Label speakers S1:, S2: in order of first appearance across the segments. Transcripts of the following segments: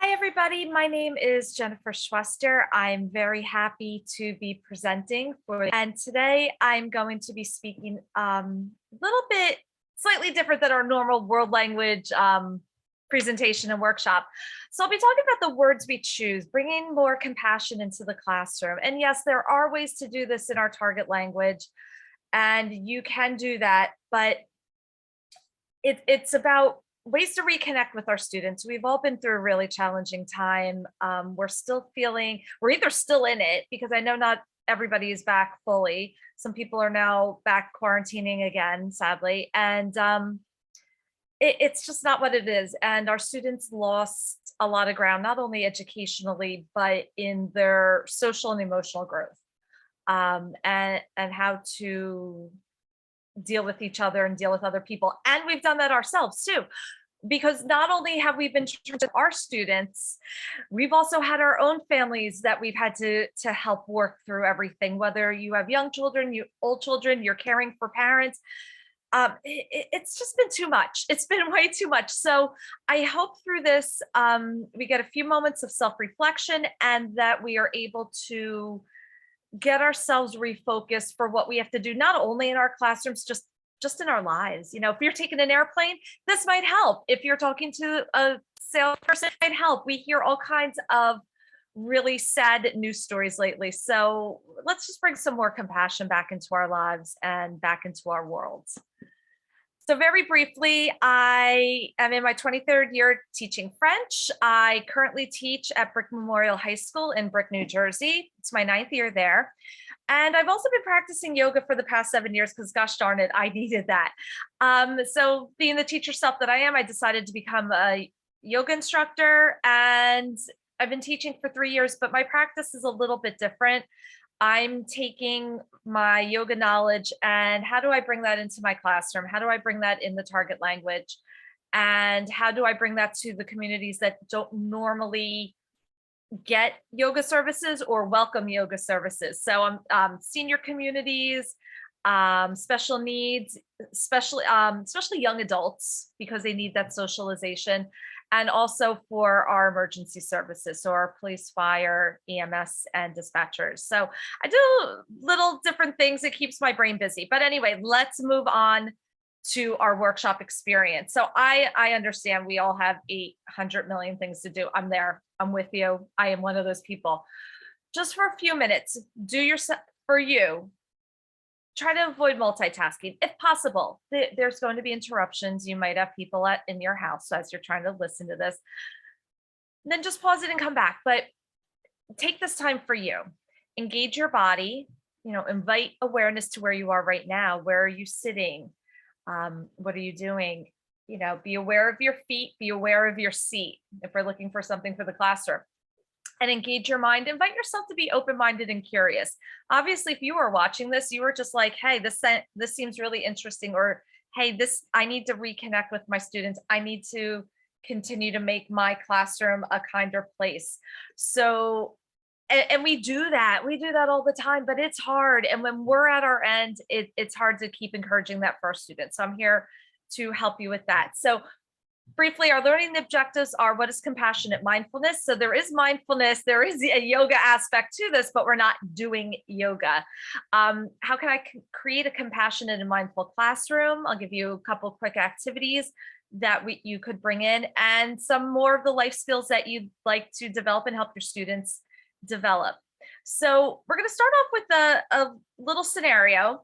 S1: Hi, everybody. My name is Jennifer Schwester. I'm very happy to be presenting and today I'm going to be speaking a little bit slightly different than our normal world language presentation and workshop. So I'll be talking about the words we choose, bringing more compassion into the classroom. And yes, there are ways to do this in our target language, and you can do that, but it's about ways to reconnect with our students. We've all been through a really challenging time. We're either still in it because I know not everybody is back fully. Some people are now back quarantining again, sadly. And it's just not what it is. And our students lost a lot of ground, not only educationally, but in their social and emotional growth, and how to deal with each other and deal with other people. And we've done that ourselves too, because not only have we been trained with our students, we've also had our own families that we've had to help work through everything. Whether you have young children, you old children, you're caring for parents. It's just been too much. It's been way too much. So I hope through this, we get a few moments of self-reflection and that we are able to get ourselves refocused for what we have to do, not only in our classrooms, just in our lives. If you're taking an airplane, this might help. If you're talking to a salesperson, it might help. We hear all kinds of really sad news stories lately. So let's just bring some more compassion back into our lives and back into our worlds. So very briefly, I am in my 23rd year teaching French. I currently teach at Brick Memorial High School in Brick, New Jersey. It's my 9th year there. And I've also been practicing yoga for the past 7 years because gosh darn it, I needed that. So being the teacher self that I am, I decided to become a yoga instructor, and I've been teaching for 3 years, but my practice is a little bit different. I'm taking my yoga knowledge and how do I bring that into my classroom? How do I bring that in the target language? And how do I bring that to the communities that don't normally get yoga services or welcome yoga services? So senior communities, special needs, especially young adults because they need that socialization, and also for our emergency services, so our police, fire, EMS, and dispatchers. So I do little different things. It keeps my brain busy. But anyway, let's move on to our workshop experience. So I understand we all have 800 million things to do. I'm there. I'm with you. I am one of those people. Just for a few minutes, do your for you. Try to avoid multitasking if possible. There's going to be interruptions. You might have people in your house as you're trying to listen to this. Then just pause it and come back. But take this time for you. Engage your body. Invite awareness to where you are right now. Where are you sitting? What are you doing? Be aware of your feet. Be aware of your seat. If we're looking for something for the classroom. And engage your mind. Invite yourself to be open-minded and curious. Obviously, if you are watching this, you are just like, hey, this seems really interesting, or hey, I need to reconnect with my students. I need to continue to make my classroom a kinder place. So, and we do that. We do that all the time, but it's hard. And when we're at our end, it's hard to keep encouraging that for our students. So I'm here to help you with that. So briefly, our learning objectives are: what is compassionate mindfulness? So there is mindfulness, there is a yoga aspect to this, but we're not doing yoga. How can I create a compassionate and mindful classroom? I'll give you a couple quick activities that you could bring in, and some more of the life skills that you'd like to develop and help your students develop. So we're going to start off with a little scenario.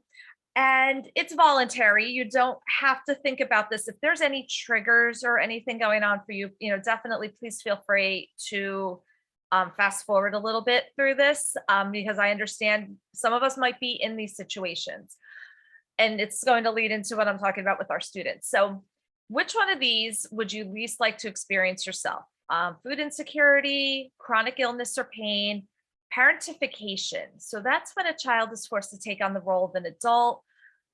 S1: And it's voluntary. You don't have to think about this. If there's any triggers or anything going on for you, definitely please feel free to fast forward a little bit through this, because I understand some of us might be in these situations. And it's going to lead into what I'm talking about with our students. So which one of these would you least like to experience yourself? Food insecurity, chronic illness or pain, parentification. So that's when a child is forced to take on the role of an adult.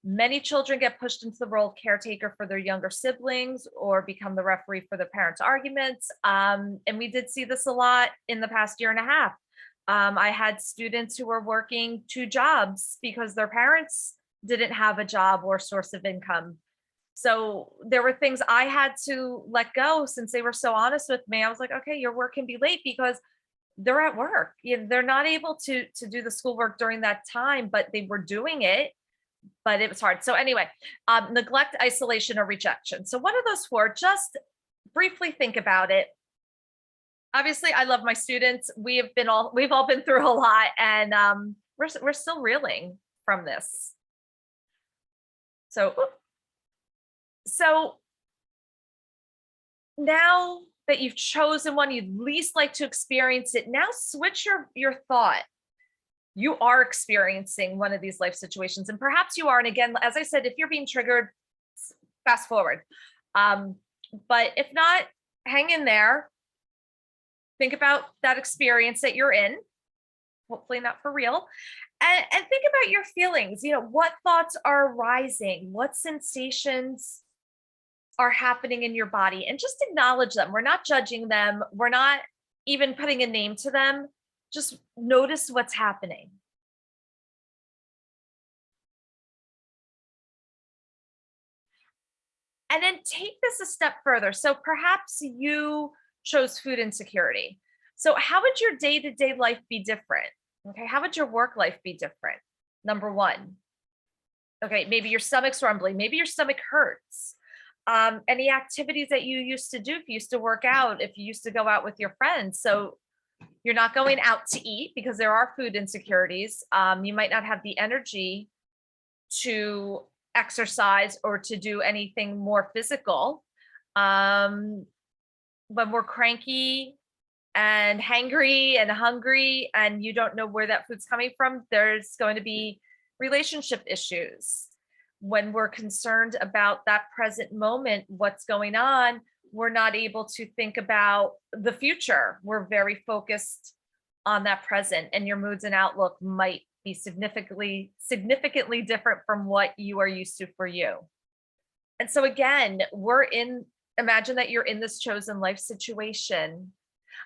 S1: Many children get pushed into the role of caretaker for their younger siblings or become the referee for their parents' arguments. And we did see this a lot in the past year and a half. I had students who were working 2 jobs because their parents didn't have a job or source of income. So there were things I had to let go since they were so honest with me. I was like, okay, your work can be late because they're at work. They're not able to do the schoolwork during that time, but they were doing it, but it was hard. So anyway, neglect, isolation, or rejection. So what are those for? Just briefly think about it. Obviously, I love my students. We've all been through a lot, and we're still reeling from this. So now that you've chosen one you'd least like to experience it, now switch your thought. You are experiencing one of these life situations, and perhaps you are. And again, as I said, if you're being triggered, fast forward. But if not, hang in there. Think about that experience that you're in, hopefully not for real. And think about your feelings. What thoughts are arising? What sensations are happening in your body? And just acknowledge them. We're not judging them. We're not even putting a name to them. Just notice what's happening. And then take this a step further. So perhaps you chose food insecurity. So how would your day-to-day life be different? Okay, how would your work life be different? Number one. Okay, maybe your stomach's rumbling, maybe your stomach hurts. Any activities that you used to do, if you used to work out, if you used to go out with your friends. So you're not going out to eat because there are food insecurities. You might not have the energy to exercise or to do anything more physical. When we're cranky and hangry and hungry and you don't know where that food's coming from, there's going to be relationship issues. When we're concerned about that present moment, what's going on, we're not able to think about the future. We're very focused on that present, and your moods and outlook might be significantly different from what you are used to for you. And so again, imagine that you're in this chosen life situation.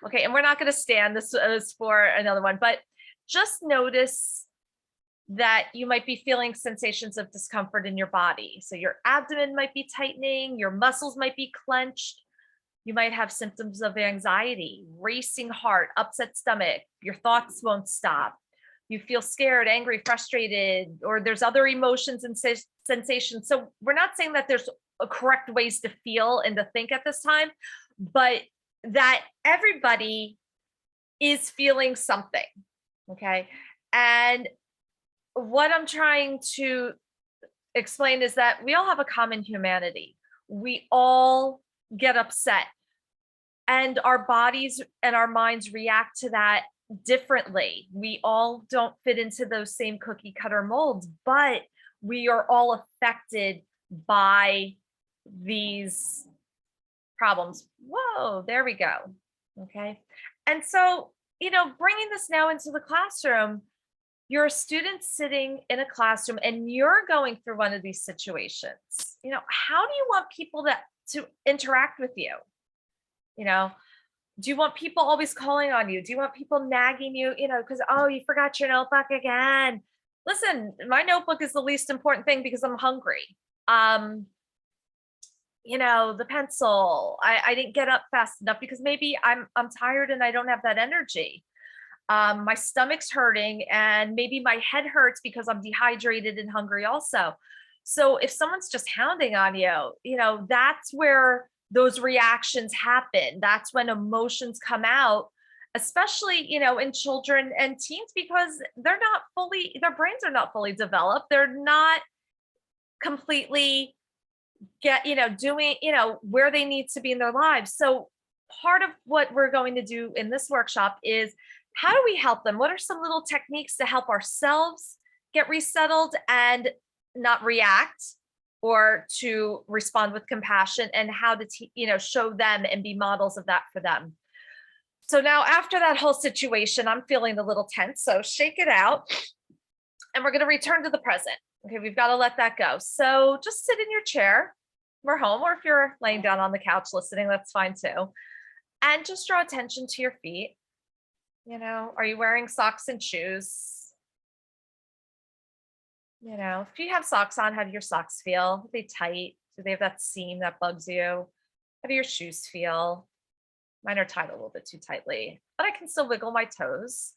S1: Okay, and we're not going to stand this as for another one, but just notice that you might be feeling sensations of discomfort in your body. So your abdomen might be tightening, your muscles might be clenched. You might have symptoms of anxiety, racing heart, upset stomach. Your thoughts won't stop. You feel scared, angry, frustrated, or there's other emotions and sensations. So we're not saying that there's correct ways to feel and to think at this time, but that everybody is feeling something. Okay. And what I'm trying to explain is that we all have a common humanity. We all get upset, and our bodies and our minds react to that differently. We all don't fit into those same cookie cutter molds, but we are all affected by these problems. Whoa, there we go. Okay. And so, bringing this now into the classroom, you're a student sitting in a classroom and you're going through one of these situations. How do you want people to interact with you? Do you want people always calling on you? Do you want people nagging you, because, oh, you forgot your notebook again? Listen, my notebook is the least important thing because I'm hungry. The pencil, I didn't get up fast enough because maybe I'm tired and I don't have that energy. My stomach's hurting and maybe my head hurts because I'm dehydrated and hungry also. So if someone's just hounding on you, that's where those reactions happen. That's when emotions come out, especially, in children and teens, because their brains are not fully developed. They're not completely doing, where they need to be in their lives. So part of what we're going to do in this workshop is, how do we help them? What are some little techniques to help ourselves get resettled and not react, or to respond with compassion, and how to show them and be models of that for them. So now, after that whole situation, I'm feeling a little tense, so shake it out, and we're going to return to the present. Okay, we've got to let that go. So just sit in your chair. We're home, or if you're laying down on the couch listening, that's fine too. And just draw attention to your feet. Are you wearing socks and shoes? If you have socks on, how do your socks feel? Are they tight? Do they have that seam that bugs you? How do your shoes feel? Mine are tied a little bit too tightly, but I can still wiggle my toes.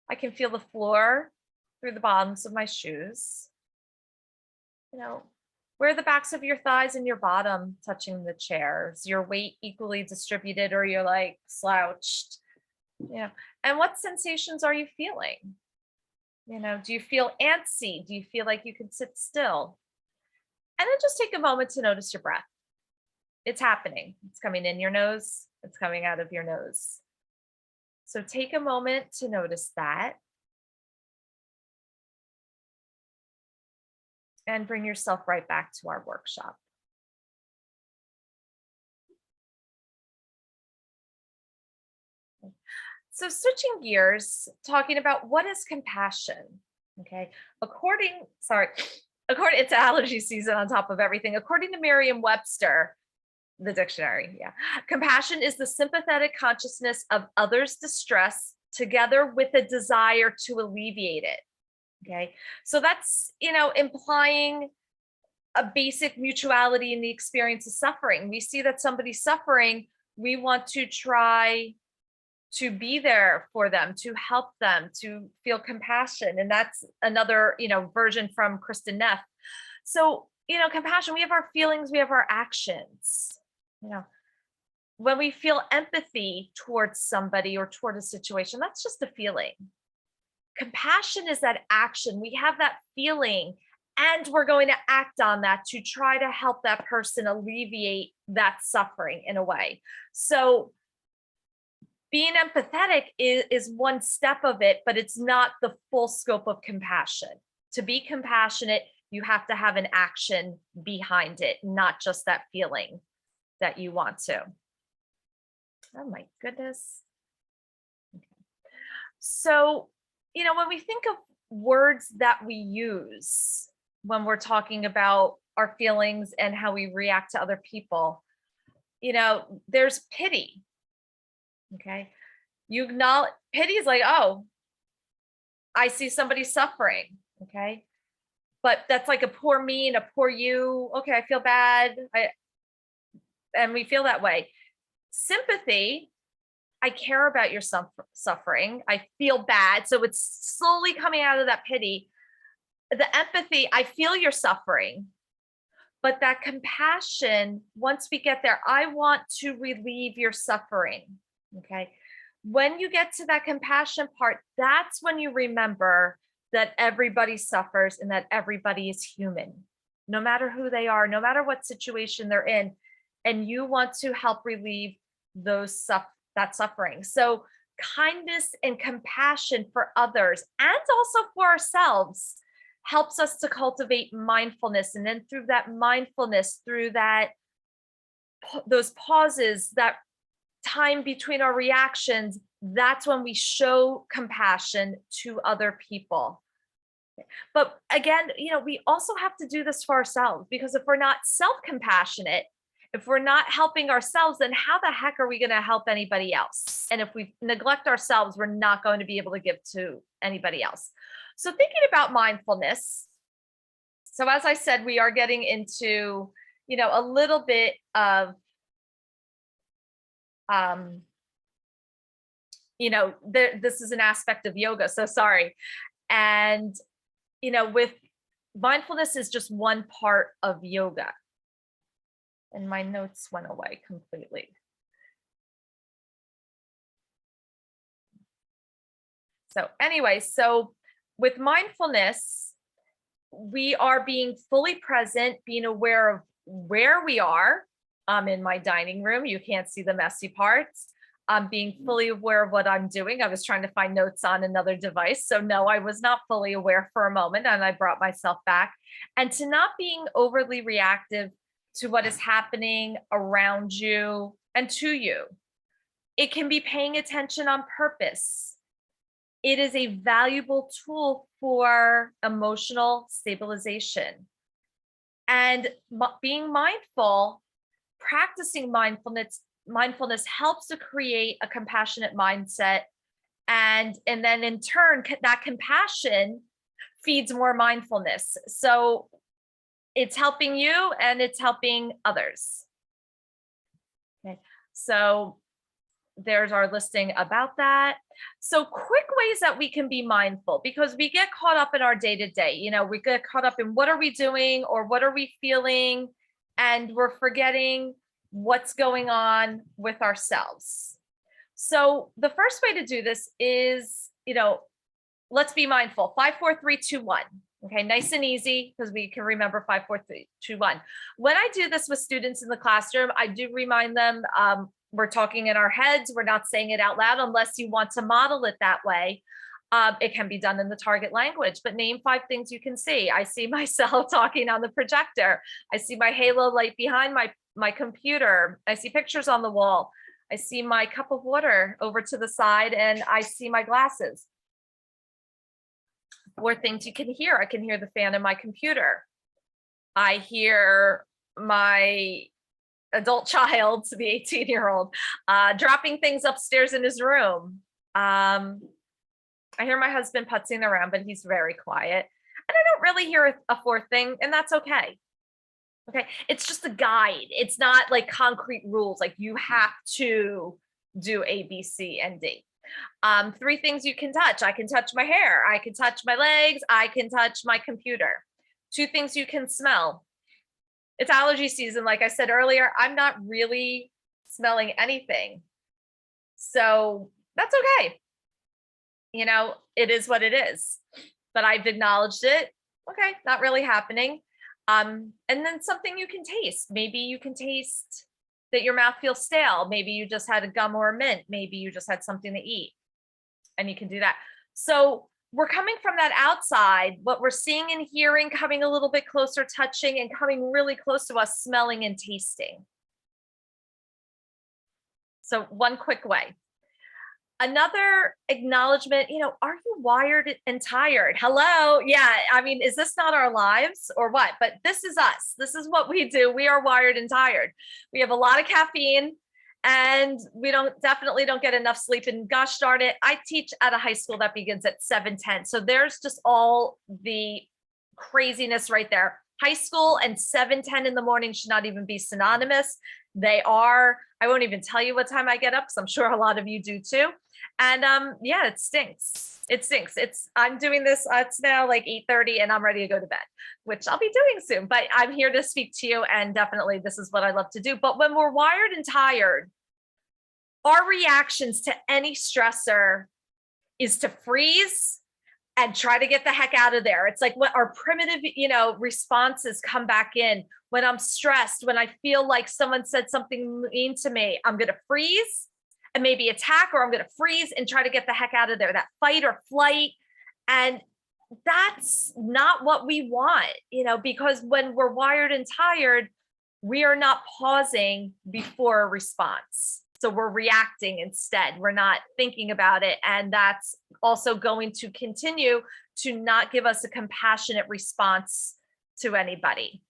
S1: I can feel the floor through the bottoms of my shoes. You know, where are the backs of your thighs and your bottom touching the chair? Is your weight equally distributed or you're like slouched? And what sensations are you feeling? Do you feel antsy? Do you feel like you can sit still? And then just take a moment to notice your breath. It's happening. It's coming in your nose. It's coming out of your nose. So take a moment to notice that. And bring yourself right back to our workshop. So switching gears, talking about what is compassion. Okay. It's allergy season on top of everything. According to Merriam-Webster, the dictionary, compassion is the sympathetic consciousness of others' distress together with a desire to alleviate it. Okay. So that's, implying a basic mutuality in the experience of suffering. We see that somebody's suffering, we want to try to be there for them, to help them, to feel compassion. And that's another, version from Kristen Neff. So, compassion, we have our feelings, we have our actions. When we feel empathy towards somebody or toward a situation, that's just a feeling. Compassion is that action. We have that feeling and we're going to act on that to try to help that person alleviate that suffering in a way. So being empathetic is one step of it, but it's not the full scope of compassion. To be compassionate, you have to have an action behind it, not just that feeling that you want to. Oh my goodness. Okay. So, when we think of words that we use when we're talking about our feelings and how we react to other people, there's pity. Okay. You acknowledge pity is like, oh, I see somebody suffering. Okay. But that's like a poor me and a poor you. Okay. I feel bad. And we feel that way. Sympathy, I care about your suffering. I feel bad. So it's slowly coming out of that pity. The empathy, I feel your suffering. But that compassion, once we get there, I want to relieve your suffering. Okay. When you get to that compassion part, that's when you remember that everybody suffers and that everybody is human, no matter who they are, no matter what situation they're in. And you want to help relieve that suffering. So kindness and compassion for others and also for ourselves helps us to cultivate mindfulness. And then through that mindfulness, through those pauses, that time between our reactions, that's when we show compassion to other people. But again, we also have to do this for ourselves, because if we're not self-compassionate, if we're not helping ourselves, then how the heck are we going to help anybody else? And if we neglect ourselves, we're not going to be able to give to anybody else. So thinking about mindfulness. So as I said, we are getting into, a little bit of, this is an aspect of yoga. So sorry. And, with mindfulness is just one part of yoga. And my notes went away completely. So anyway, so with mindfulness, we are being fully present, being aware of where we are. I'm in my dining room. You can't see the messy parts. I'm being fully aware of what I'm doing. I was trying to find notes on another device. So no, I was not fully aware for a moment, and I brought myself back. And to not being overly reactive to what is happening around you and to you. It can be paying attention on purpose. It is a valuable tool for emotional stabilization. And being mindful, practicing mindfulness helps to create a compassionate mindset. And then in turn, that compassion feeds more mindfulness. So It's helping you and it's helping others. Okay. So there's our listing about that. So quick ways that we can be mindful, because we get caught up in our day to day, we get caught up in what are we doing or what are we feeling, and we're forgetting what's going on with ourselves. So the first way to do this is, let's be mindful. 5, 4, 3, 2, 1. Okay, nice and easy, because we can remember 5, 4, 3, 2, 1. When I do this with students in the classroom, I do remind them we're talking in our heads. We're not saying it out loud unless you want to model it that way. It can be done in the target language, but name 5 things you can see. I see myself talking on the projector. I see my halo light behind my computer. I see pictures on the wall. I see my cup of water over to the side, and I see my glasses. 4 things you can hear. I can hear the fan in my computer. I hear my adult child, to the 18-year-old, dropping things upstairs in his room. I hear my husband putzing around, but he's very quiet. And I don't really hear a 4th thing, and that's okay. Okay, it's just a guide. It's not like concrete rules, like you have to do A, B, C, and D. 3 things you can touch. I can touch my hair. I can touch my legs. I can touch my computer. 2 things you can smell. It's allergy season. Like I said earlier, I'm not really smelling anything. So that's okay. It is what it is, but I've acknowledged it. Okay, not really happening. And then something you can taste. Maybe you can taste that your mouth feels stale. Maybe you just had a gum or a mint. Maybe you just had something to eat, and you can do that. So we're coming from that outside, what we're seeing and hearing, coming a little bit closer, touching, and coming really close to us, smelling and tasting. So one quick way. Another acknowledgement, are you wired and tired? Hello? Yeah, is this not our lives or what? But this is us. This is what we do. We are wired and tired. We have a lot of caffeine, and we definitely don't get enough sleep. And gosh darn it, I teach at a high school that begins at 7:10. So there's just all the craziness right there. High school and 7:10 in the morning should not even be synonymous. They are. I won't even tell you what time I get up, because I'm sure a lot of you do too. And yeah, it stinks. It stinks. I'm doing this. It's now like 8:30, and I'm ready to go to bed, which I'll be doing soon. But I'm here to speak to you, and definitely this is what I love to do. But when we're wired and tired, our reactions to any stressor is to freeze and try to get the heck out of there. It's like what our primitive, responses come back in. When I'm stressed, when I feel like someone said something mean to me, I'm going to freeze and maybe attack, or I'm going to freeze and try to get the heck out of there, that fight or flight. And that's not what we want, because when we're wired and tired, we are not pausing before a response. So we're reacting instead. We're not thinking about it. And that's also going to continue to not give us a compassionate response to anybody.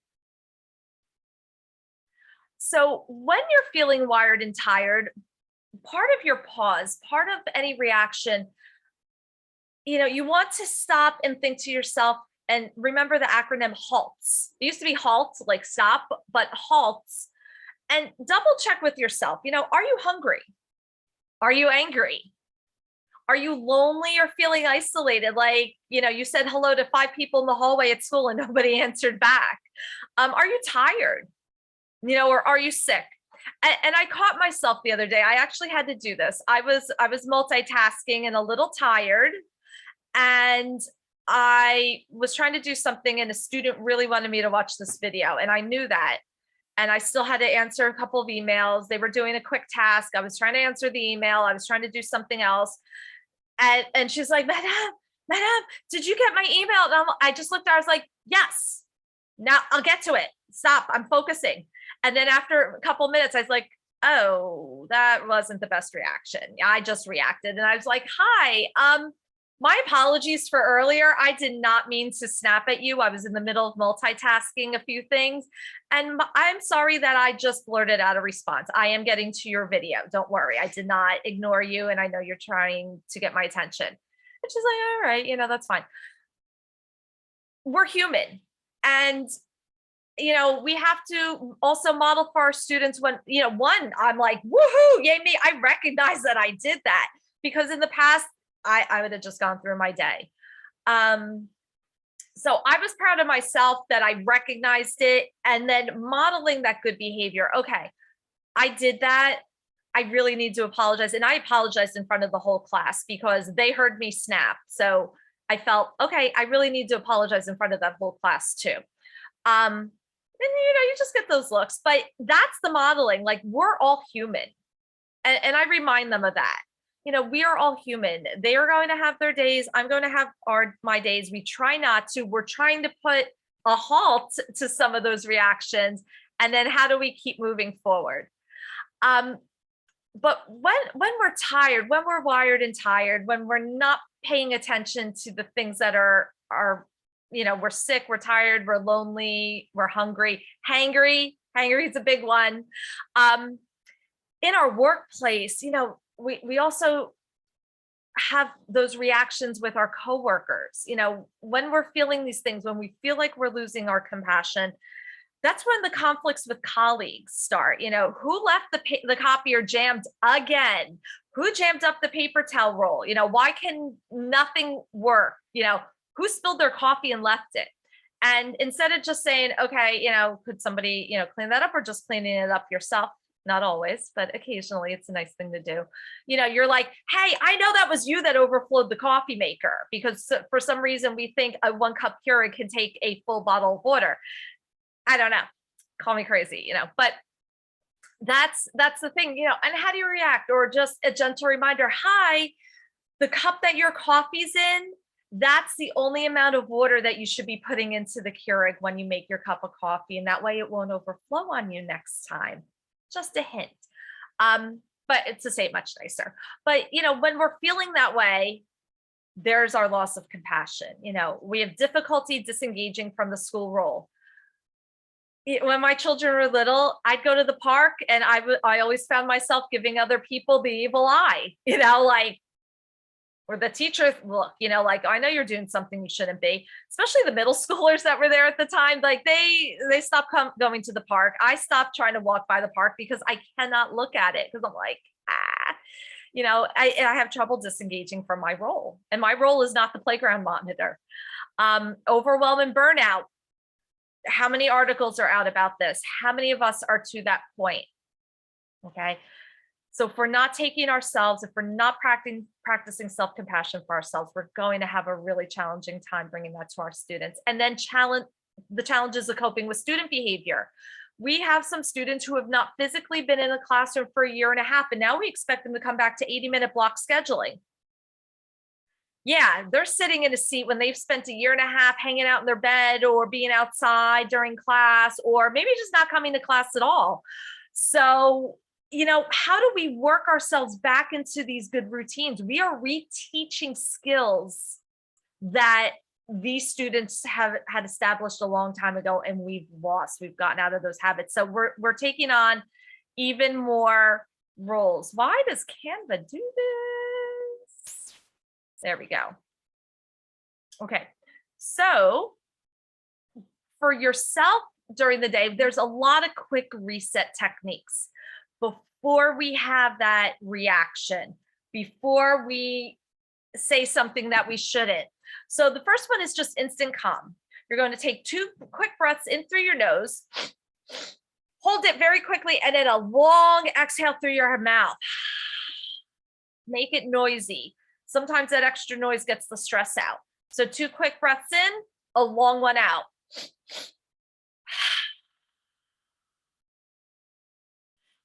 S1: So when you're feeling wired and tired, part of your pause, part of any reaction, you want to stop and think to yourself, and remember the acronym HALTS. It used to be HALT, like stop, but HALTS. And double check with yourself, are you hungry? Are you angry? Are you lonely or feeling isolated? Like, you said hello to 5 people in the hallway at school and nobody answered back. Are you tired? Or are you sick? And I caught myself the other day. I actually had to do this. I was multitasking and a little tired, and I was trying to do something, and a student really wanted me to watch this video, and I knew that. And I still had to answer a couple of emails. They were doing a quick task. I was trying to answer the email. I was trying to do something else. And she's like, Madam, did you get my email? And I just looked at her. I was like, yes, now I'll get to it. Stop, I'm focusing. And then after a couple of minutes, I was like, oh, that wasn't the best reaction. I just reacted. And I was like, hi, my apologies for earlier. I did not mean to snap at you. I was in the middle of multitasking a few things. And I'm sorry that I just blurted out a response. I am getting to your video. Don't worry. I did not ignore you. And I know you're trying to get my attention. And she's like, all right, that's fine. We're human. And we have to also model for our students when, one, I'm like, woohoo, yay me. I recognize that I did that, because in the past, I would have just gone through my day. So I was proud of myself that I recognized it, and then modeling that good behavior. Okay, I did that. I really need to apologize. And I apologized in front of the whole class because they heard me snap. So I felt, okay, I really need to apologize in front of that whole class too. And you just get those looks, but that's the modeling. Like, we're all human. And I remind them of that. We are all human. They are going to have their days. I'm going to have my days. We try not to. We're trying to put a halt to some of those reactions. And then how do we keep moving forward? But when we're tired, when we're wired and tired, when we're not paying attention to the things that are we're sick, we're tired, we're lonely, we're hungry, hangry is a big one. In our workplace, we also have those reactions with our coworkers. When we're feeling these things, when we feel like we're losing our compassion, that's when the conflicts with colleagues start. Who left the copier jammed again? Who jammed up the paper towel roll? Why can nothing work? Who spilled their coffee and left it? And instead of just saying, okay, could somebody, clean that up, or just cleaning it up yourself? Not always, but occasionally it's a nice thing to do. You're like, hey, I know that was you that overflowed the coffee maker, because for some reason we think a 1-cup Keurig can take a full bottle of water. I don't know. Call me crazy, but that's the thing, and how do you react? Or just a gentle reminder, hi, the cup that your coffee's in, that's the only amount of water that you should be putting into the Keurig when you make your cup of coffee. And that way it won't overflow on you next time. Just a hint. But it's to say it much nicer. But, when we're feeling that way, there's our loss of compassion. We have difficulty disengaging from the school role. When my children were little, I'd go to the park and I always found myself giving other people the evil eye, like, or the teacher look, like, I know you're doing something you shouldn't be, especially the middle schoolers that were there at the time. Like, they stopped going to the park. I stopped trying to walk by the park because I cannot look at it, because I'm like, I have trouble disengaging from my role, and my role is not the playground monitor. Overwhelm and burnout. How many articles are out about this? How many of us are to that point? Okay. So if we're not taking ourselves, if we're not practicing self-compassion for ourselves, we're going to have a really challenging time bringing that to our students. And then the challenges of coping with student behavior. We have some students who have not physically been in a classroom for 1.5 years, and now we expect them to come back to 80-minute block scheduling. Yeah, they're sitting in a seat when they've spent 1.5 years hanging out in their bed, or being outside during class, or maybe just not coming to class at all. So, how do we work ourselves back into these good routines? We are reteaching skills that these students had established a long time ago, and we've gotten out of those habits. So we're taking on even more roles. Why does Canva do this? There we go. Okay. So for yourself during the day, there's a lot of quick reset techniques before we have that reaction, before we say something that we shouldn't. So the first one is just instant calm. You're going to take 2 quick breaths in through your nose, hold it very quickly, and then a long exhale through your mouth. Make it noisy. Sometimes that extra noise gets the stress out. So 2 quick breaths in, a long one out.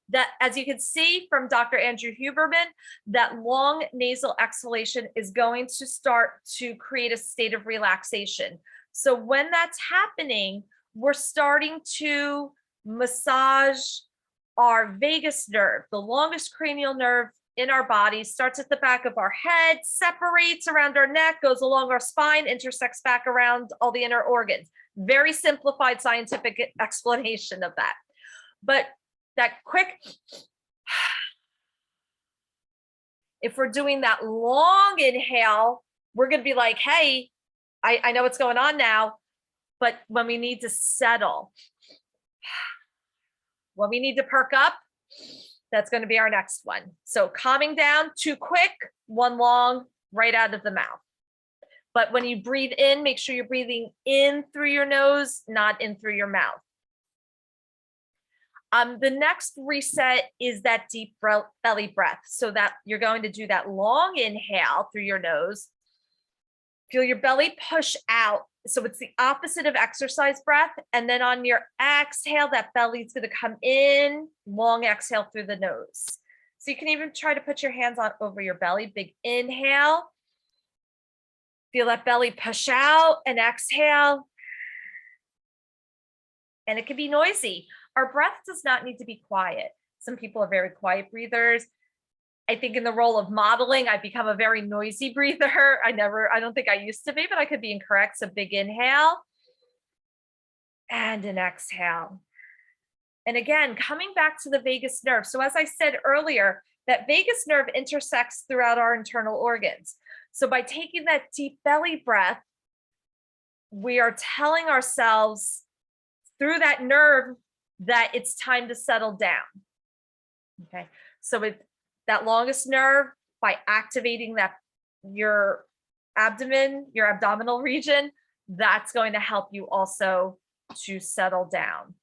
S1: That, as you can see from Dr. Andrew Huberman, that long nasal exhalation is going to start to create a state of relaxation. So when that's happening, we're starting to massage our vagus nerve, the longest cranial nerve in our body, starts at the back of our head, separates around our neck, goes along our spine, intersects back around all the inner organs. Very simplified scientific explanation of that. But that quick, if we're doing that long inhale, we're going to be like, hey, I know what's going on now. But when we need to settle, When we need to perk up, that's going to be our next one. So calming down, too quick, one long, right out of the mouth. But when you breathe in, make sure you're breathing in through your nose, not in through your mouth. The next reset is that deep belly breath. So that you're going to do that long inhale through your nose. Feel your belly push out. So it's the opposite of exercise breath. And then on your exhale, that belly's going to come in, long exhale through the nose. So you can even try to put your hands on over your belly. Big inhale. Feel that belly push out and exhale. And it can be noisy. Our breath does not need to be quiet. Some people are very quiet breathers. I think in the role of modeling, I've become a very noisy breather. I don't think I used to be, but I could be incorrect. So big inhale and an exhale. And again, coming back to the vagus nerve. So as I said earlier, that vagus nerve intersects throughout our internal organs. So by taking that deep belly breath, we are telling ourselves through that nerve that it's time to settle down. Okay, so with that longest nerve, by activating your abdomen, your abdominal region, that's going to help you also to settle down.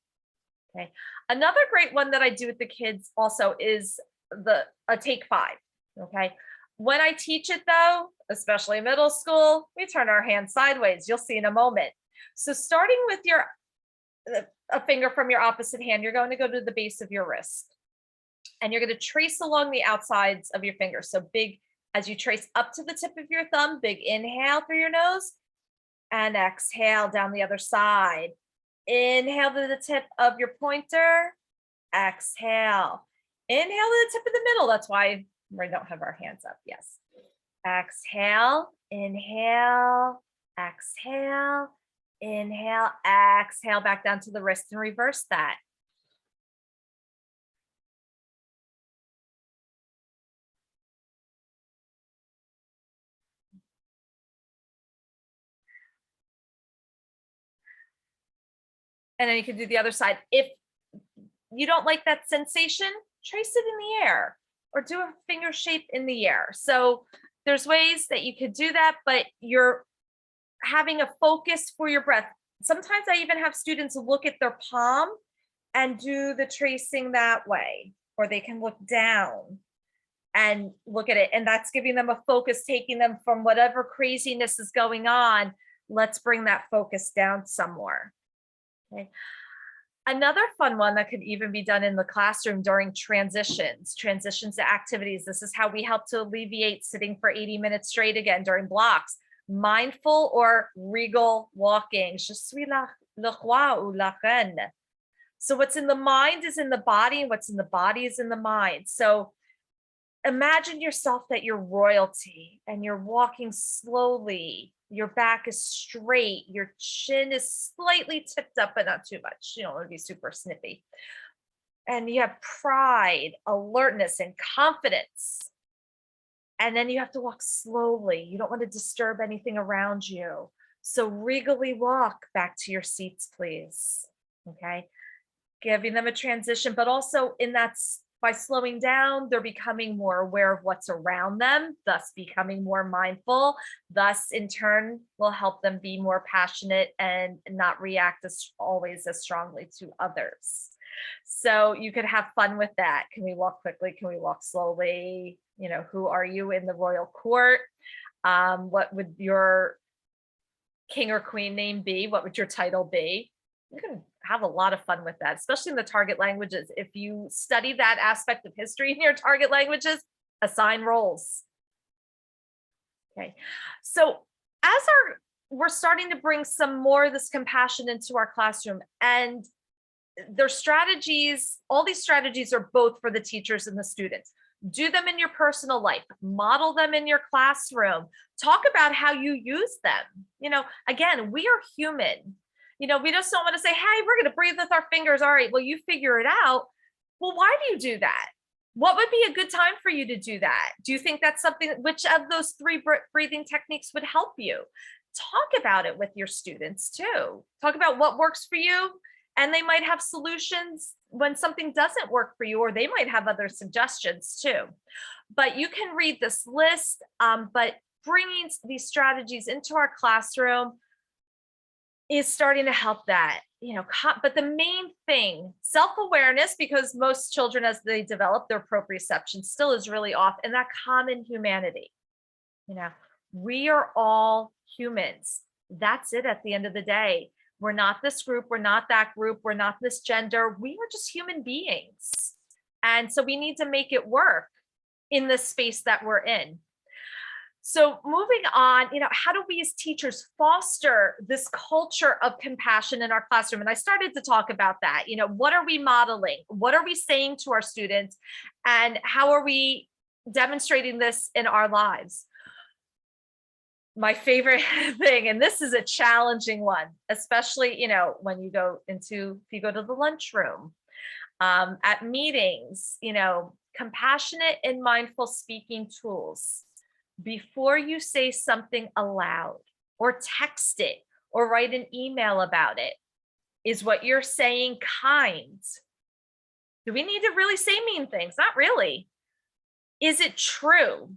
S1: Okay, another great one that I do with the kids also is a take 5. Okay, when I teach it though, especially middle school, we turn our hands sideways. You'll see in a moment. So starting with a finger from your opposite hand, you're going to go to the base of your wrist. And you're going to trace along the outsides of your fingers. So big, as you trace up to the tip of your thumb, big inhale through your nose and exhale down the other side. Inhale to the tip of your pointer, exhale. Inhale to the tip of the middle. That's why we don't have our hands up. Yes. Exhale, inhale, exhale, inhale, exhale back down to the wrist and reverse that. And then you can do the other side. If you don't like that sensation, trace it in the air or do a finger shape in the air. So there's ways that you could do that, but you're having a focus for your breath. Sometimes I even have students look at their palm and do the tracing that way, or they can look down and look at it. And that's giving them a focus, taking them from whatever craziness is going on. Let's bring that focus down some more. Okay. Another fun one that could even be done in the classroom during transitions to activities. This is how we help to alleviate sitting for 80 minutes straight again during blocks. Mindful or regal walking. Je suis le roi ou la reine. So what's in the mind is in the body, and what's in the body is in the mind. So imagine yourself that you're royalty and you're walking slowly. Your back is straight. Your chin is slightly tipped up, but not too much. You don't want to be super snippy. And you have pride, alertness, and confidence. And then you have to walk slowly. You don't want to disturb anything around you. So regally walk back to your seats, please. Okay. Giving them a transition, but also in that, by slowing down, they're becoming more aware of what's around them, thus becoming more mindful. Thus, in turn, will help them be more passionate and not react always as strongly to others. So you could have fun with that. Can we walk quickly? Can we walk slowly? You know, who are you in the royal court? What would your king or queen name be? What would your title be? You can have a lot of fun with that, especially in the target languages. If you study that aspect of history in your target languages, assign roles. Okay, so as we're starting to bring some more of this compassion into our classroom, and their strategies, all these strategies are both for the teachers and the students. Do them in your personal life, model them in your classroom, talk about how you use them. You know, again, we are human. You know, we just don't want to say, hey, we're going to breathe with our fingers. All right, well, you figure it out. Well, why do you do that? What would be a good time for you to do that? Do you think that's something, which of those 3 breathing techniques would help you? Talk about it with your students too. Talk about what works for you And they might have solutions when something doesn't work for you, or they might have other suggestions too. But you can read this list, but bringing these strategies into our classroom is starting to help that, but the main thing, self-awareness, because most children, as they develop their proprioception, still is really off, and that common humanity. We are all humans. That's it at the end of the day. We're not this group, we're not that group, we're not this gender. We are just human beings. And so we need to make it work in the space that we're in. So moving on, how do we as teachers foster this culture of compassion in our classroom? And I started to talk about that. What are we modeling? What are we saying to our students? And how are we demonstrating this in our lives? My favorite thing, and this is a challenging one, especially, when you go if you go to the lunchroom, at meetings, compassionate and mindful speaking tools. Before you say something aloud or text it or write an email about it, is what you're saying kind? Do we need to really say mean things? Not really. Is it true?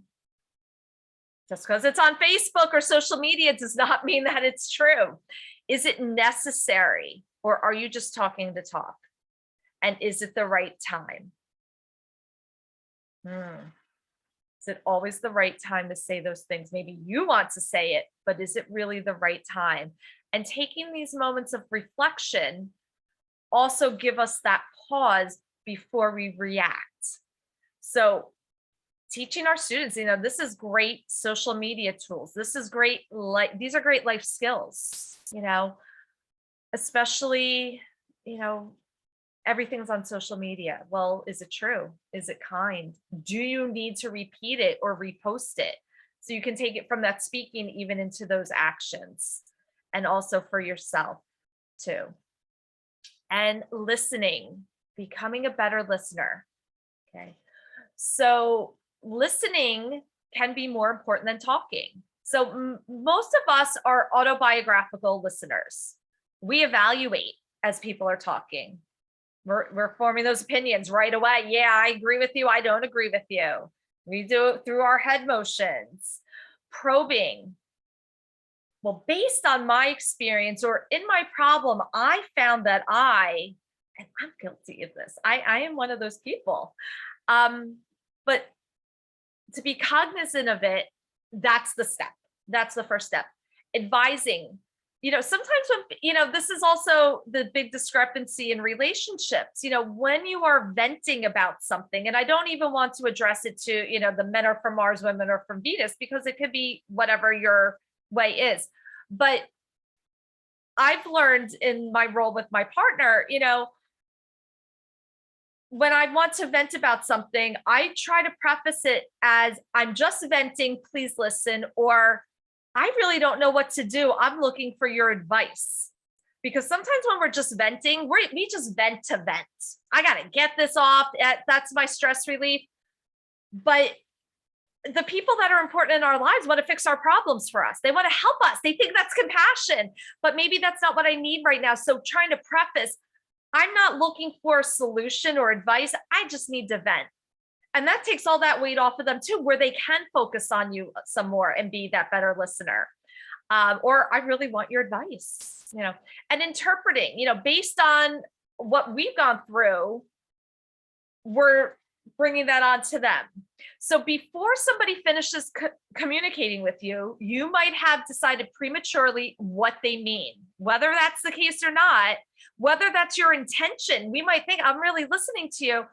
S1: Just because it's on Facebook or social media does not mean that it's true. Is it necessary, or are you just talking to talk? And is it the right time? Is it always the right time to say those things? Maybe you want to say it, but is it really the right time? And taking these moments of reflection also give us that pause before we react. So teaching our students, this is great social media tools. This is great. These are great life skills, especially, everything's on social media. Well, is it true? Is it kind? Do you need to repeat it or repost it? So you can take it from that speaking even into those actions, and also for yourself too. And listening, becoming a better listener. Okay. So listening can be more important than talking. So most of us are autobiographical listeners. We evaluate as people are talking. We're forming those opinions right away. Yeah, I agree with you. I don't agree with you. We do it through our head motions. Probing. Well, based on my experience or in my problem, I found that and I'm guilty of this. I am one of those people. But to be cognizant of it, that's the step. That's the first step. Advising. Sometimes when, this is also the big discrepancy in relationships, when you are venting about something, and I don't even want to address it to, the men are from Mars, women are from Venus, because it could be whatever your way is. But I've learned in my role with my partner, when I want to vent about something, I try to preface it as, I'm just venting, please listen, or I really don't know what to do. I'm looking for your advice. Because sometimes when we're just venting, we just vent to vent. I got to get this off. That's my stress relief. But the people that are important in our lives want to fix our problems for us. They want to help us. They think that's compassion, but maybe that's not what I need right now. So trying to preface, I'm not looking for a solution or advice. I just need to vent. And that takes all that weight off of them too, where they can focus on you some more and be that better listener. Or I really want your advice, and interpreting, based on what we've gone through, we're bringing that on to them. So before somebody finishes communicating with you, you might have decided prematurely what they mean, whether that's the case or not, whether that's your intention. We might think, I'm really listening to you,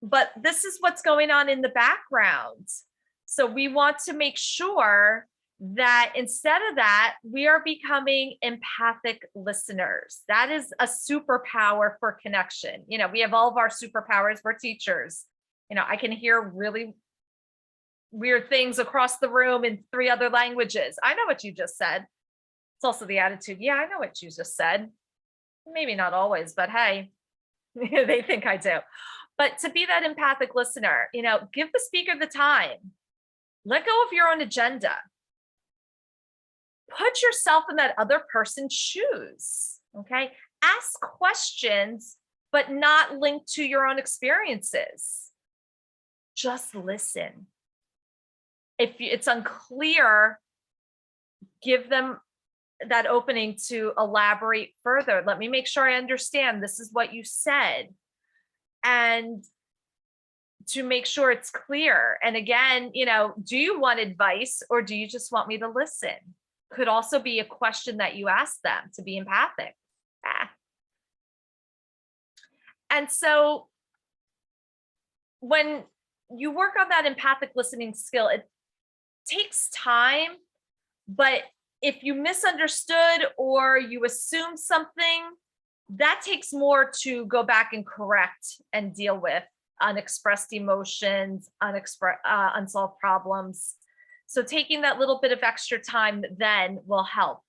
S1: but this is what's going on in the background. So we want to make sure that instead of that, we are becoming empathic listeners. That is a superpower for connection. We have all of our superpowers. We're teachers. I can hear really weird things across the room in 3 other languages. I know what you just said. It's also the attitude. Yeah, I know what you just said. Maybe not always, but hey, they think I do. But to be that empathic listener, give the speaker the time. Let go of your own agenda. Put yourself in that other person's shoes, okay? ask questions, but not linked to your own experiences. Just listen. If it's unclear, give them that opening to elaborate further. Let me make sure I understand. This is what you said. And to make sure it's clear. And again, do you want advice or do you just want me to listen? Could also be a question that you ask them to be empathic. And so when you work on that empathic listening skill, it takes time, but if you misunderstood or you assume something, that takes more to go back and correct and deal with unexpressed emotions, unsolved problems. So taking that little bit of extra time then will help.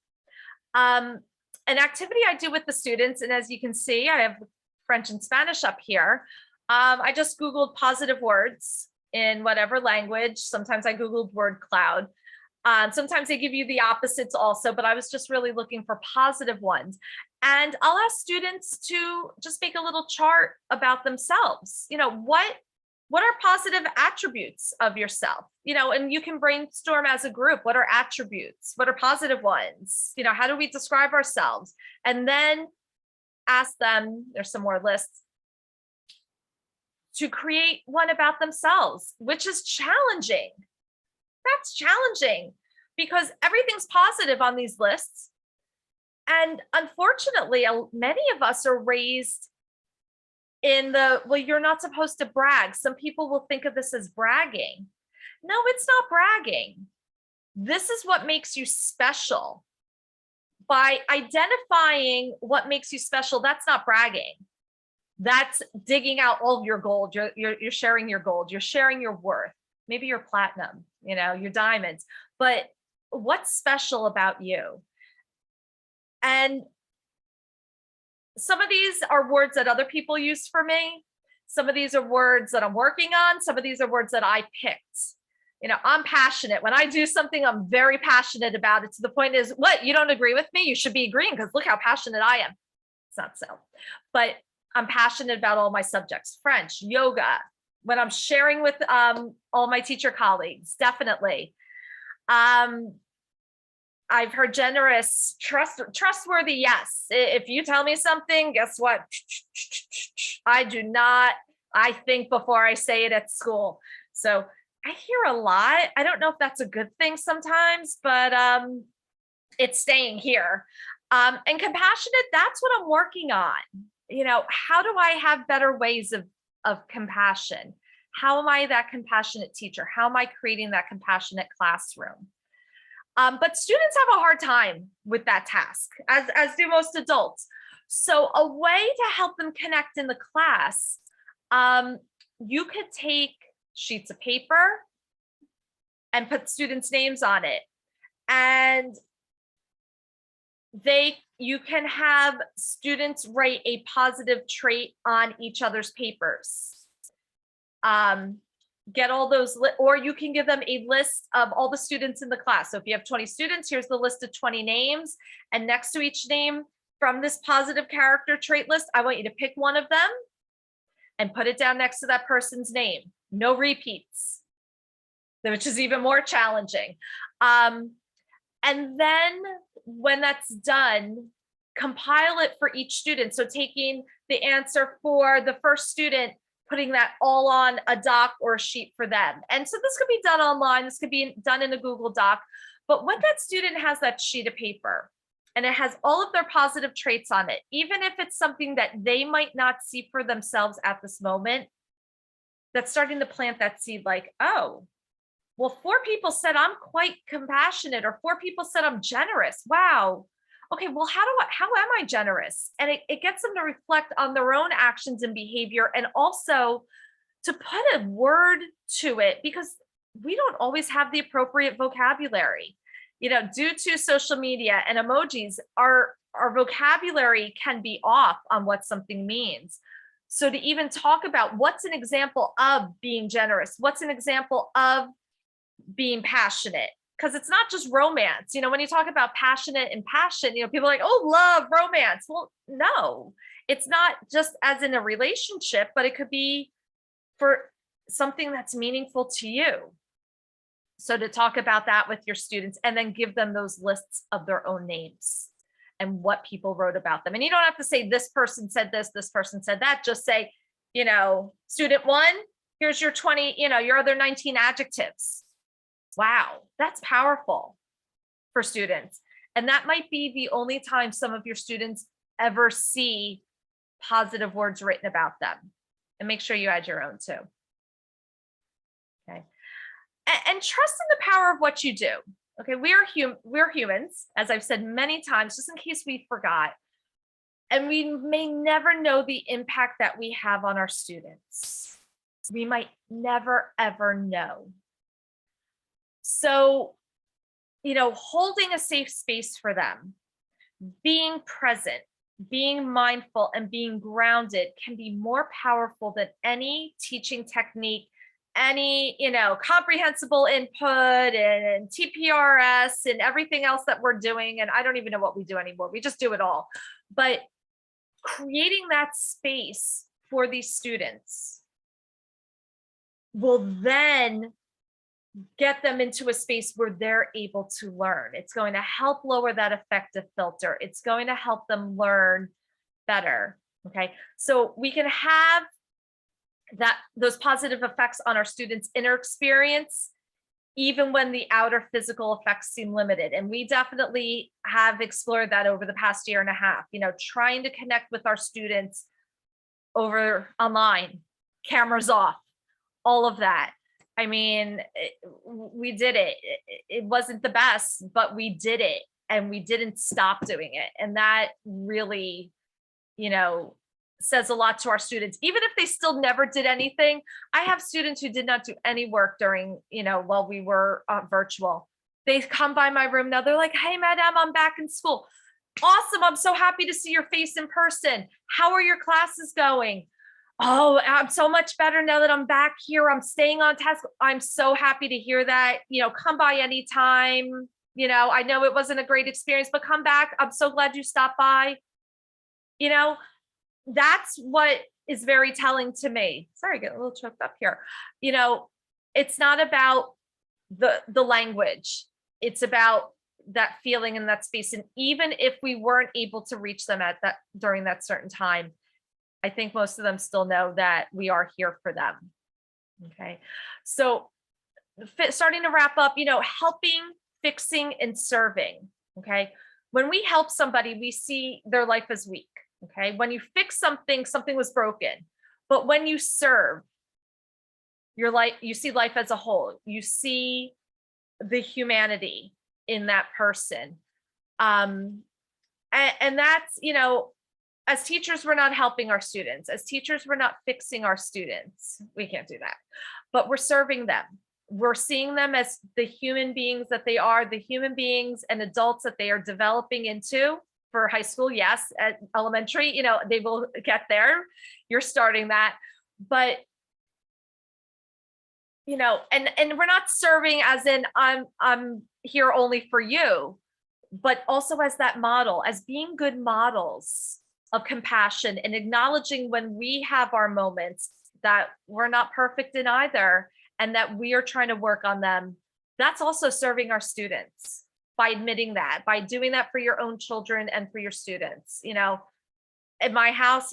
S1: An activity I do with the students, and as you can see, I have French and Spanish up here. I just Googled positive words in whatever language. Sometimes I Googled word cloud. Sometimes they give you the opposites also, but I was just really looking for positive ones. And I'll ask students to just make a little chart about themselves. What are positive attributes of yourself? And you can brainstorm as a group. What are attributes? What are positive ones? How do we describe ourselves? And then ask them, there's some more lists, to create one about themselves, which is challenging. That's challenging because everything's positive on these lists. And unfortunately, many of us are raised in well, you're not supposed to brag. Some people will think of this as bragging. No, it's not bragging. This is what makes you special. By identifying what makes you special, that's not bragging. That's digging out all of your gold. You're sharing your gold. You're sharing your worth. Maybe you're platinum, your diamonds, but what's special about you? And some of these are words that other people use for me. Some of these are words that I'm working on. Some of these are words that I picked. I'm passionate. When I do something, I'm very passionate about it, to the point is, what, you don't agree with me? You should be agreeing because look how passionate I am. It's not so, but I'm passionate about all my subjects, French, yoga, when I'm sharing with all my teacher colleagues, definitely. I've heard generous, trustworthy, yes. If you tell me something, guess what? I think before I say it at school. So I hear a lot. I don't know if that's a good thing sometimes, but it's staying here. And compassionate, that's what I'm working on. How do I have better ways of compassion? How am I that compassionate teacher? How am I creating that compassionate classroom? But students have a hard time with that task, as do most adults. So a way to help them connect in the class, you could take sheets of paper and put students' names on it. And you can have students write a positive trait on each other's papers. Get all those, or you can give them a list of all the students in the class. So if you have 20 students, here's the list of 20 names. And next to each name from this positive character trait list, I want you to pick one of them and put it down next to that person's name. No repeats, which is even more challenging. And then when that's done, compile it for each student. So taking the answer for the first student, putting that all on a doc or a sheet for them. And so this could be done online. This could be done in a Google Doc. But when that student has that sheet of paper and it has all of their positive traits on it, even if it's something that they might not see for themselves at this moment, that's starting to plant that seed like, oh, well, 4 people said I'm quite compassionate, or 4 people said I'm generous. Wow. Okay, well, how am I generous? And it gets them to reflect on their own actions and behavior, and also to put a word to it, because we don't always have the appropriate vocabulary. Due to social media and emojis, our vocabulary can be off on what something means. So to even talk about what's an example of being generous, what's an example of being passionate, because it's not just romance. When you talk about passionate and passion, people are like, oh, love, romance. Well, no, it's not just as in a relationship, but it could be for something that's meaningful to you. So to talk about that with your students and then give them those lists of their own names and what people wrote about them. And you don't have to say this person said this person said that. Just say, student one, here's your 20, your other 19 adjectives. Wow, that's powerful for students. And that might be the only time some of your students ever see positive words written about them. And make sure you add your own too. Okay. And trust in the power of what you do. Okay, we're humans, as I've said many times, just in case we forgot. And we may never know the impact that we have on our students. We might never, ever know. So, holding a safe space for them, being present, being mindful, and being grounded can be more powerful than any teaching technique, any, comprehensible input and TPRS and everything else that we're doing. And I don't even know what we do anymore. We just do it all. But creating that space for these students will then get them into a space where they're able to learn. It's going to help lower that affective filter. It's going to help them learn better. Okay. So we can have those positive effects on our students' inner experience, even when the outer physical effects seem limited. And we definitely have explored that over the past year and a half, trying to connect with our students over online, cameras off, all of that. I mean, we did it. It wasn't the best, but we did it and we didn't stop doing it. And that really, says a lot to our students. Even if they still never did anything, I have students who did not do any work during, while we were virtual. They come by my room now. They're like, hey, madam, I'm back in school. Awesome. I'm so happy to see your face in person. How are your classes going? Oh, I'm so much better now that I'm back here. I'm staying on task. I'm so happy to hear that. Come by anytime. I know it wasn't a great experience, but come back. I'm so glad you stopped by. That's what is very telling to me. Sorry, I get a little choked up here. It's not about the language. It's about that feeling in that space. And even if we weren't able to reach them during that certain time, I think most of them still know that we are here for them. Okay. So starting to wrap up, helping, fixing, and serving. Okay. When we help somebody, we see their life as weak. Okay. When you fix something, something was broken. But when you serve, you see life as a whole. You see the humanity in that person. And that's, as teachers, we're not helping our students. As teachers, we're not fixing our students. We can't do that, but we're serving them. We're seeing them as the human beings that they are, the human beings and adults that they are developing into. For high school, yes. At elementary, they will get there. You're starting that, but and we're not serving as in I'm here only for you, but also as that model, as being good models of compassion and acknowledging when we have our moments that we're not perfect in either, and that we are trying to work on them. That's also serving our students by admitting that, by doing that for your own children and for your students. At my house,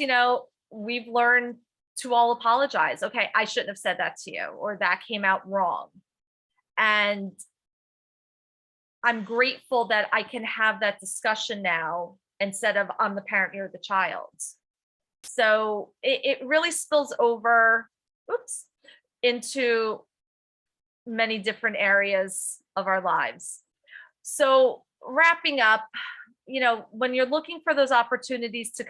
S1: we've learned to all apologize. Okay, I shouldn't have said that to you, or that came out wrong. And I'm grateful that I can have that discussion now instead of I'm the parent, you're the child. So it really spills over, into many different areas of our lives. So wrapping up, when you're looking for those opportunities to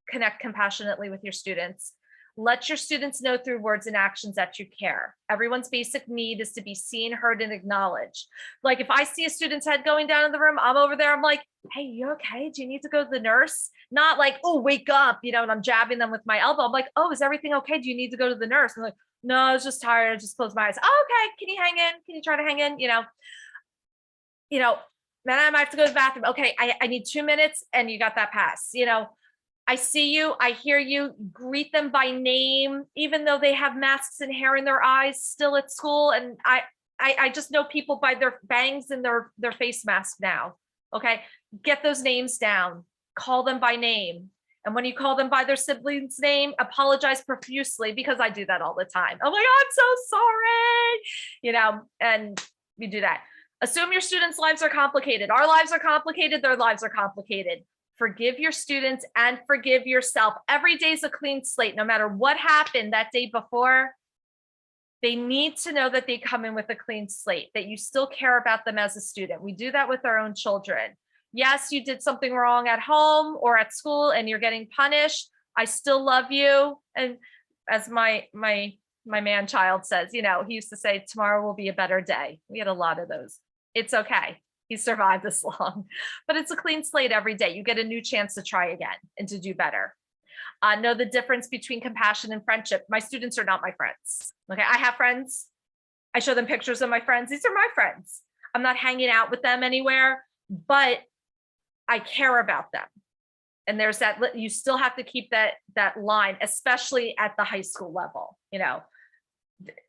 S1: connect compassionately with your students, let your students know through words and actions that you care. Everyone's basic need is to be seen, heard, and acknowledged. Like if I see a student's head going down in the room, I'm over there, I'm like, hey, you okay? Do you need to go to the nurse? Not like, oh, wake up, and I'm jabbing them with my elbow. I'm like, oh, is everything okay? Do you need to go to the nurse? And I'm like, no, I was just tired. I just closed my eyes. Oh, okay. Can you hang in? Can you try to hang in? Madam, I have to go to the bathroom. Okay, I need 2 minutes and you got that pass. I see you, I hear you, greet them by name, even though they have masks and hair in their eyes still at school. And I just know people by their bangs and their face mask now. Okay, get those names down, call them by name. And when you call them by their sibling's name, apologize profusely, because I do that all the time. Oh my God, I'm so sorry. And we do that. Assume your students' lives are complicated. Our lives are complicated, their lives are complicated. Forgive your students and forgive yourself. Every day is a clean slate. No matter what happened that day before, they need to know that they come in with a clean slate, that you still care about them as a student. We do that with our own children. Yes, you did something wrong at home or at school and you're getting punished. I still love you. And as my man child says, he used to say, tomorrow will be a better day. We had a lot of those. It's okay. He survived this long, but it's a clean slate every day. You get a new chance to try again and to do better. Know the difference between compassion and friendship. My students are not my friends. Okay, I have friends. I show them pictures of my friends. These are my friends. I'm not hanging out with them anywhere, but I care about them. And there's that, you still have to keep that line, especially at the high school level.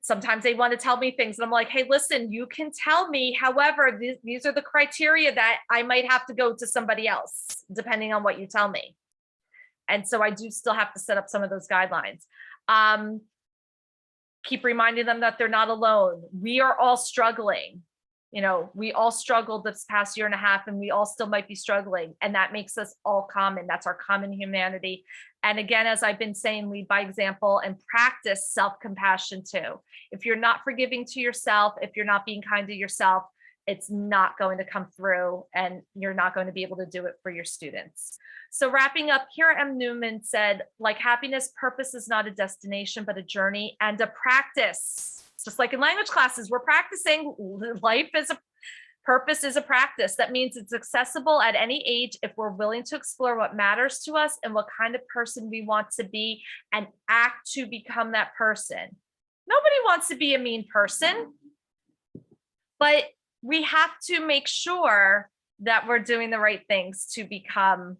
S1: Sometimes they want to tell me things and I'm like, hey, listen, you can tell me. However, these are the criteria that I might have to go to somebody else, depending on what you tell me. And so I do still have to set up some of those guidelines. Keep reminding them that they're not alone. We are all struggling. We all struggled this past year and a half, and we all still might be struggling. And that makes us all common. That's our common humanity. And again, as I've been saying, lead by example and practice self-compassion too. If you're not forgiving to yourself, if you're not being kind to yourself, it's not going to come through and you're not going to be able to do it for your students. So wrapping up, Kira M. Newman said, like happiness, purpose is not a destination, but a journey and a practice. Just like in language classes, we're practicing. Purpose is a practice. That means it's accessible at any age if we're willing to explore what matters to us and what kind of person we want to be and act to become that person. Nobody wants to be a mean person, but we have to make sure that we're doing the right things to become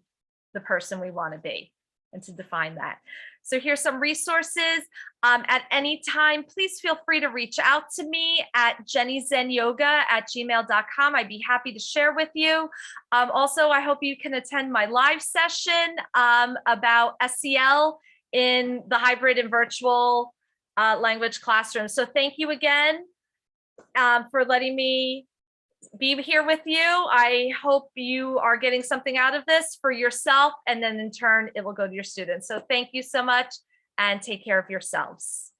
S1: the person we want to be and to define that. So here's some resources. At any time, please feel free to reach out to me at jennyzenyoga@gmail.com. I'd be happy to share with you. Also, I hope you can attend my live session about SEL in the hybrid and virtual language classroom. So thank you again for letting me be here with you. I hope you are getting something out of this for yourself, and then in turn, it will go to your students. So thank you so much and take care of yourselves.